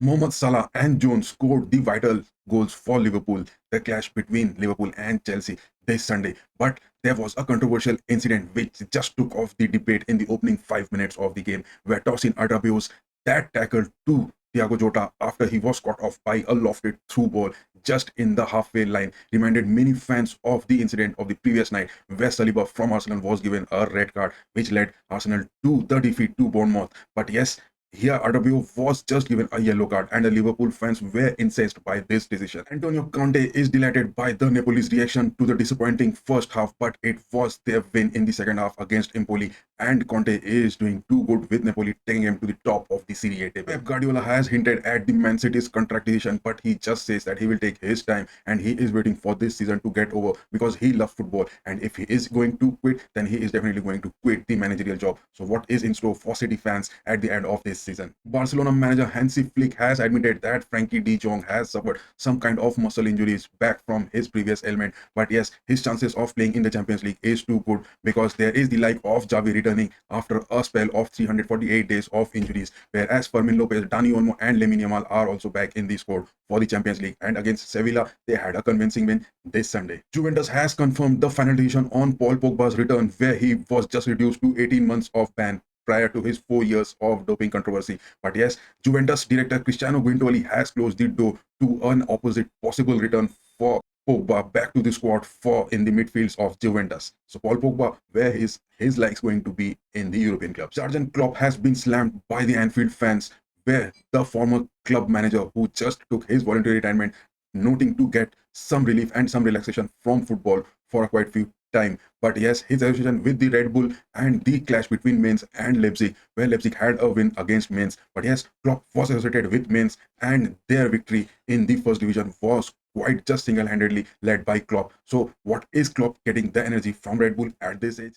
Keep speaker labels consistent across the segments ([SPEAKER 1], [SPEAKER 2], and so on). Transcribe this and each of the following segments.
[SPEAKER 1] Mohamed Salah and Jones scored the vital goals for Liverpool, the clash between Liverpool and Chelsea this Sunday. But there was a controversial incident which just took off the debate in the opening 5 minutes of the game, where Tosin Adarabio's that tackle to Thiago Jota after he was caught off by a lofted through ball just in the halfway line reminded many fans of the incident of the previous night where Saliba from Arsenal was given a red card which led Arsenal to the defeat to Bournemouth. But yes, here, Adebayo was just given a yellow card, and the Liverpool fans were incensed by this decision. Antonio Conte is delighted by the Napoli's reaction to the disappointing first half, but it was their win in the second half against Empoli, and Conte is doing too good with Napoli, taking him to the top of the Serie A table. Pep Guardiola has hinted at the Man City's contract decision, but he just says that he will take his time and he is waiting for this season to get over because he loves football, and if he is going to quit, then he is definitely going to quit the managerial job. So, what is in store for City fans at the end of this season? Barcelona manager Hansi Flick has admitted that Frankie de Jong has suffered some kind of muscle injuries back from his previous ailment. But yes, his chances of playing in the Champions League is too good because there is the like of Javi returning after a spell of 348 days of injuries, whereas Fermin Lopez, Dani Olmo, and Lamine Yamal are also back in the squad for the Champions League. And against Sevilla, they had a convincing win this Sunday. Juventus has confirmed the final decision on Paul Pogba's return, where he was just reduced to 18 months of ban prior to his 4 years of doping controversy. But yes, Juventus director Cristiano Guintoli has closed the door to an opposite possible return for Pogba back to the squad for in the midfields of Juventus. So Paul Pogba, where is his likes going to be in the European club? Jurgen Klopp has been slammed by the Anfield fans, where the former club manager who just took his voluntary retirement, noting to get some relief and some relaxation from football for a quite few time. But yes, his association with the Red Bull and the clash between Mainz and Leipzig, where Leipzig had a win against Mainz. But yes, Klopp was associated with Mainz, and their victory in the first division was quite just single-handedly led by Klopp. So, what is Klopp getting the energy from Red Bull at this age?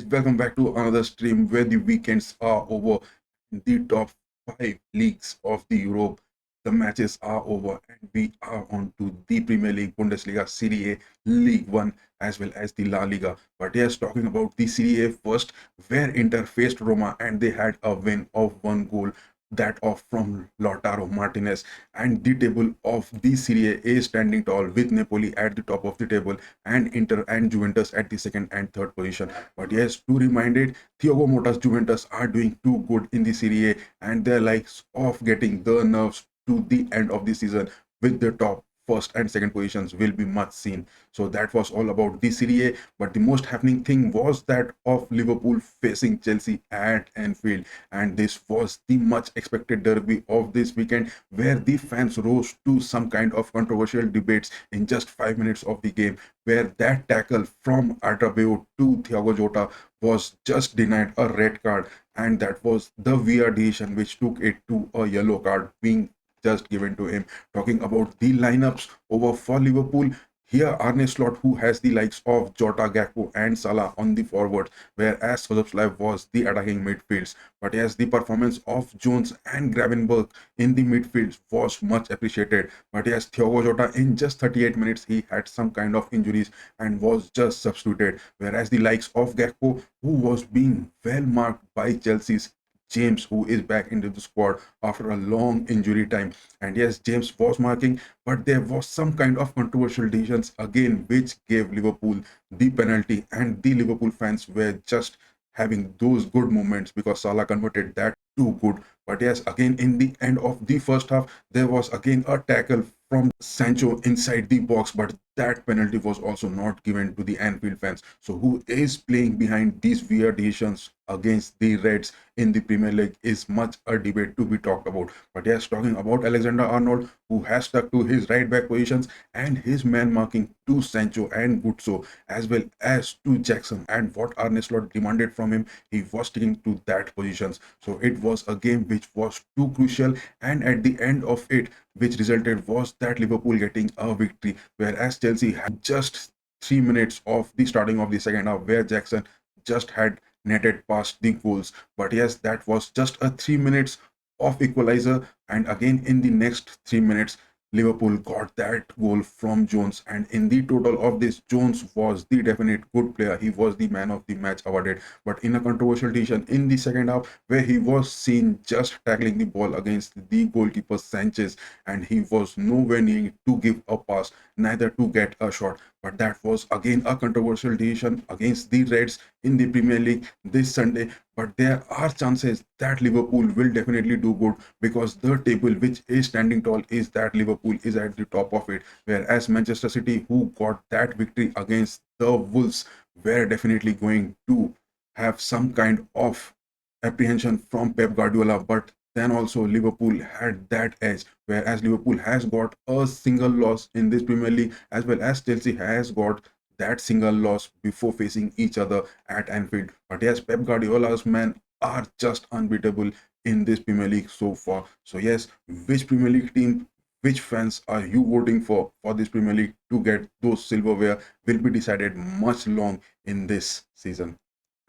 [SPEAKER 1] Welcome back to another stream where the weekends are over. The top five leagues of the Europe, the matches are over, and we are on to the Premier League, Bundesliga, Serie A, League One, as well as the La Liga. But yes, talking about the Serie A first, where Inter faced Roma and they had a win of 1 goal, that of from Lautaro Martinez, and the table of the Serie A is standing tall with Napoli at the top of the table and Inter and Juventus at the second and third position. But yes, to remind it, Thiago Motta's Juventus are doing too good in the Serie A, and they're likes of getting the nerves to the end of the season with the top first and second positions will be much seen. So that was all about the Serie A. But the most happening thing was that of Liverpool facing Chelsea at Anfield, and this was the much expected derby of this weekend, where the fans rose to some kind of controversial debates in just 5 minutes of the game, where that tackle from Adebayo to Thiago Jota was just denied a red card, and that was the VAR decision which took it to a yellow card being just given to him. Talking about the lineups over for Liverpool, here Arne Slot, who has the likes of Jota, Gakpo, and Salah on the forwards, whereas Szoboszlai was the attacking midfields. But yes, the performance of Jones and Gravenberg in the midfield was much appreciated. But yes, Thiago Jota in just 38 minutes, he had some kind of injuries and was just substituted. Whereas the likes of Gakpo, who was being well marked by Chelsea's James, who is back into the squad after a long injury time. And yes, James was marking, but there was some kind of controversial decisions again, which gave Liverpool the penalty, and the Liverpool fans were just having those good moments because Salah converted that too good. But yes, again in the end of the first half, there was again a tackle from Sancho inside the box, but that penalty was also not given to the Anfield fans. So who is playing behind these weird decisions against the Reds in the Premier League is much a debate to be talked about. But yes, talking about Alexander Arnold, who has stuck to his right back positions and his man marking to Sancho and Gutso as well as to Jackson, and what Arne Slot demanded from him, he was sticking to that positions. So it was a game which was too crucial, and at the end of it, which resulted was that Liverpool getting a victory, whereas Chelsea had just 3 minutes of the starting of the second half where Jackson just had netted past the goals. But yes, that was just a 3 minutes of equalizer, and again in the next 3 minutes, Liverpool got that goal from Jones, and in the total of this, Jones was the definite good player. He was the man of the match awarded. But in a controversial decision in the second half, where he was seen just tackling the ball against the goalkeeper Sanchez, and he was nowhere near to give a pass, neither to get a shot. But that was again a controversial decision against the Reds in the Premier League this Sunday. But there are chances that Liverpool will definitely do good, because the table which is standing tall is that Liverpool is at the top of it, whereas Manchester City, who got that victory against the Wolves, were definitely going to have some kind of apprehension from Pep Guardiola. But then also Liverpool had that edge, whereas Liverpool has got a single loss in this Premier League, as well as Chelsea has got that single loss before facing each other at Anfield. But yes, Pep Guardiola's men are just unbeatable in this Premier League so far. So yes, which Premier League team, which fans are you voting for this Premier League to get those silverware will be decided much long in this season.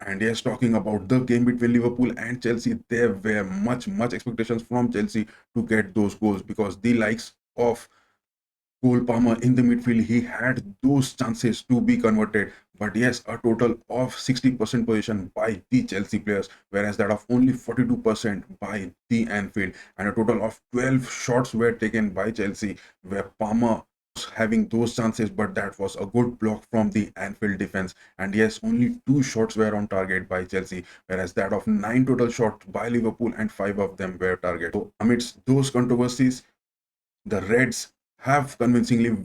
[SPEAKER 1] And yes, talking about the game between Liverpool and Chelsea, there were much expectations from Chelsea to get those goals, because the likes of Cole Palmer in the midfield, he had those chances to be converted. But yes, a total of 60% possession by the Chelsea players, whereas that of only 42% by the Anfield. And a total of 12 shots were taken by Chelsea, where Palmer having those chances, but that was a good block from the Anfield defense. And yes, only 2 shots were on target by Chelsea, whereas that of 9 total shots by Liverpool, and 5 of them were target. So amidst those controversies, the Reds have convincingly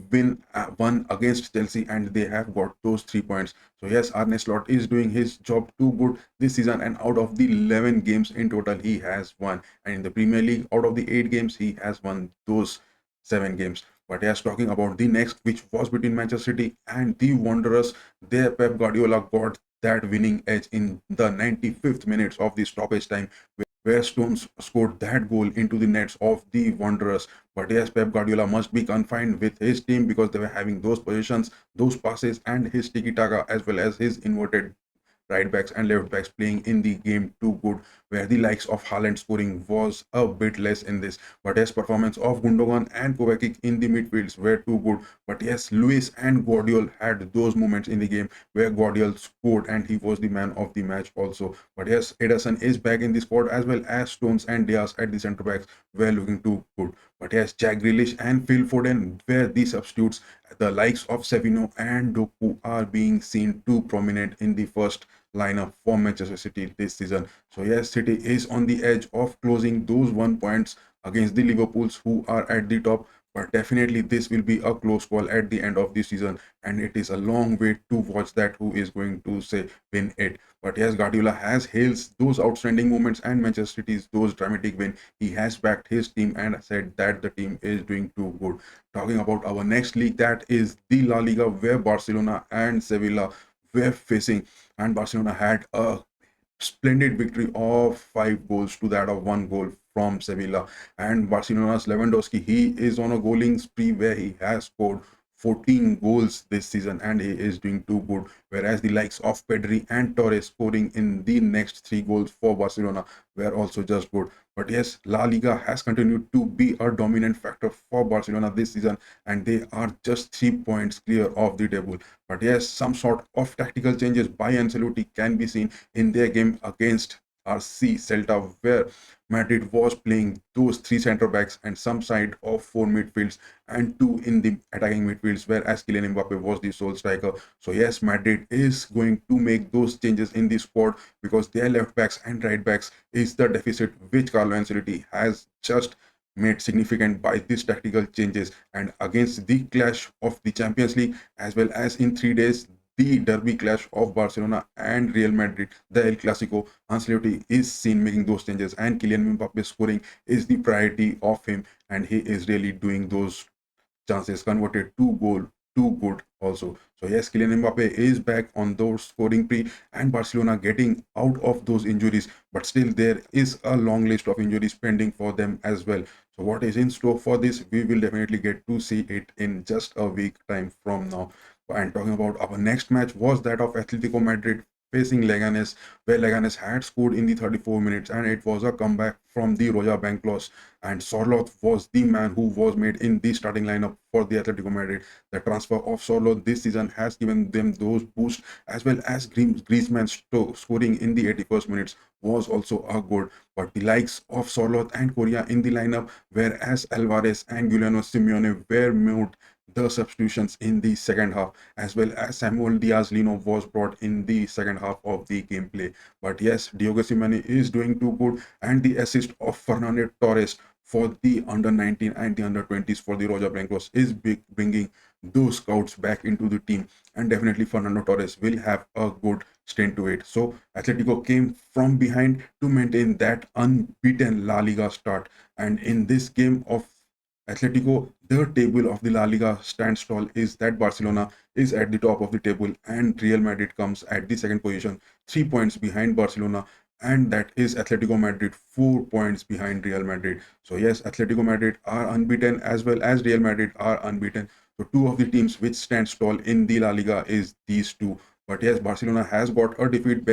[SPEAKER 1] won against Chelsea, and they have got those 3 points. So yes, Arne Slot is doing his job too good this season, and out of the 11 games in total, he has won. And in the Premier League, out of the 8 games, he has won those 7 games. But yes, talking about the next, which was between Manchester City and the Wanderers, there Pep Guardiola got that winning edge in the 95th minutes of the stoppage time, where Stones scored that goal into the nets of the Wanderers. But yes, Pep Guardiola must be confined with his team, because they were having those positions, those passes, and his tiki-taka, as well as his inverted right backs and left backs playing in the game too good, where the likes of Haaland scoring was a bit less in this. But yes, performance of Gundogan and Kovacic in the midfields were too good. But yes, Luis and Guardiola had those moments in the game where Guardiola scored, and he was the man of the match also. But yes, Ederson is back in the squad, as well as Stones and Diaz at the centre backs were looking too good. But yes, Jack Grealish and Phil Foden were the substitutes. The likes of Savino and Doku are being seen too prominent in the first lineup for Manchester City this season. So yes, City is on the edge of closing those 1 points against the Liverpools, who are at the top. But definitely this will be a close call at the end of the season, and it is a long wait to watch that who is going to say win it. But yes, Guardiola has hailed those outstanding moments and Manchester City's those dramatic win. He has backed his team and said that the team is doing too good. Talking about our next league, that is the La Liga, where Barcelona and Sevilla were facing, and Barcelona had a splendid victory of 5 goals to that of 1 goal from Sevilla. And Barcelona's Lewandowski, he is on a goaling spree where he has scored 14 goals this season, and he is doing too good. Whereas the likes of Pedri and Torres scoring in the next 3 goals for Barcelona were also just good. But yes, La Liga has continued to be a dominant factor for Barcelona this season, and they are just 3 points clear of the table. But yes, some sort of tactical changes by Ancelotti can be seen in their game against RC Celta, where Madrid was playing those 3 centre backs and some side of 4 midfields and 2 in the attacking midfields, whereas Kylian Mbappe was the sole striker. So yes, Madrid is going to make those changes in the squad, because their left backs and right backs is the deficit which Carlo Ancelotti has just made significant by these tactical changes. And against the clash of the Champions League, as well as in 3 days, the derby clash of Barcelona and Real Madrid, the El Clasico. Ancelotti is seen making those changes, and Kylian Mbappe scoring is the priority of him, and he is really doing those chances, converted two goal, too good also. So yes, Kylian Mbappe is back on those scoring spree, and Barcelona getting out of those injuries, but still there is a long list of injuries pending for them as well. So what is in store for this, we will definitely get to see it in just a week time from now. And talking about our next match was that of Atletico Madrid facing Leganes, where Leganes had scored in the 34 minutes, and it was a comeback from the Roja Bank loss, and Sorloth was the man who was made in the starting lineup for the Atletico Madrid. The transfer of Sorloth this season has given them those boosts, as well as Griezmann scoring in the 81st minutes was also a good. But the likes of Sorloth and Correa in the lineup, whereas Alvarez and Giuliano Simeone were moved the substitutions in the second half, as well as Samuel Diaz-Lino was brought in the second half of the gameplay. But yes, Diogo Simeone is doing too good, and the assist of Fernando Torres for the under 19 and the under 20s for the Roja Blancos is bringing those scouts back into the team, and definitely Fernando Torres will have a good stint to it. So Atletico came from behind to maintain that unbeaten La Liga start, and in this game of Atletico, the table of the La Liga stands tall is that Barcelona is at the top of the table and Real Madrid comes at the second position, 3 points behind Barcelona, and that is Atletico Madrid, 4 points behind Real Madrid. So yes, Atletico Madrid are unbeaten as well as Real Madrid are unbeaten. So two of the teams which stands tall in the La Liga is these two. But yes, Barcelona has got a defeat,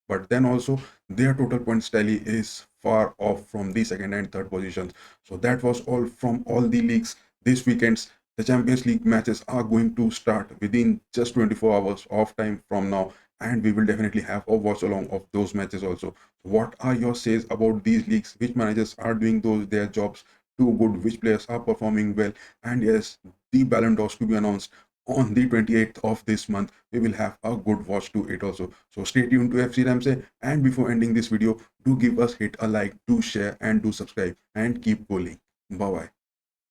[SPEAKER 1] but then also their total points tally is far off from the second and third positions. So that was all from all the leagues this weekends. The Champions League matches are going to start within just 24 hours of time from now, and we will definitely have a watch along of those matches also. What are your says about these leagues? Which managers are doing their jobs too good? Which players are performing well? And yes, the Ballon d'Ors to be announced on the 28th of this month. We will have a good watch to it also. So stay tuned to FC Ramsay, and before ending this video, do give us hit a like, do share, and do subscribe, and keep bowling. Bye bye.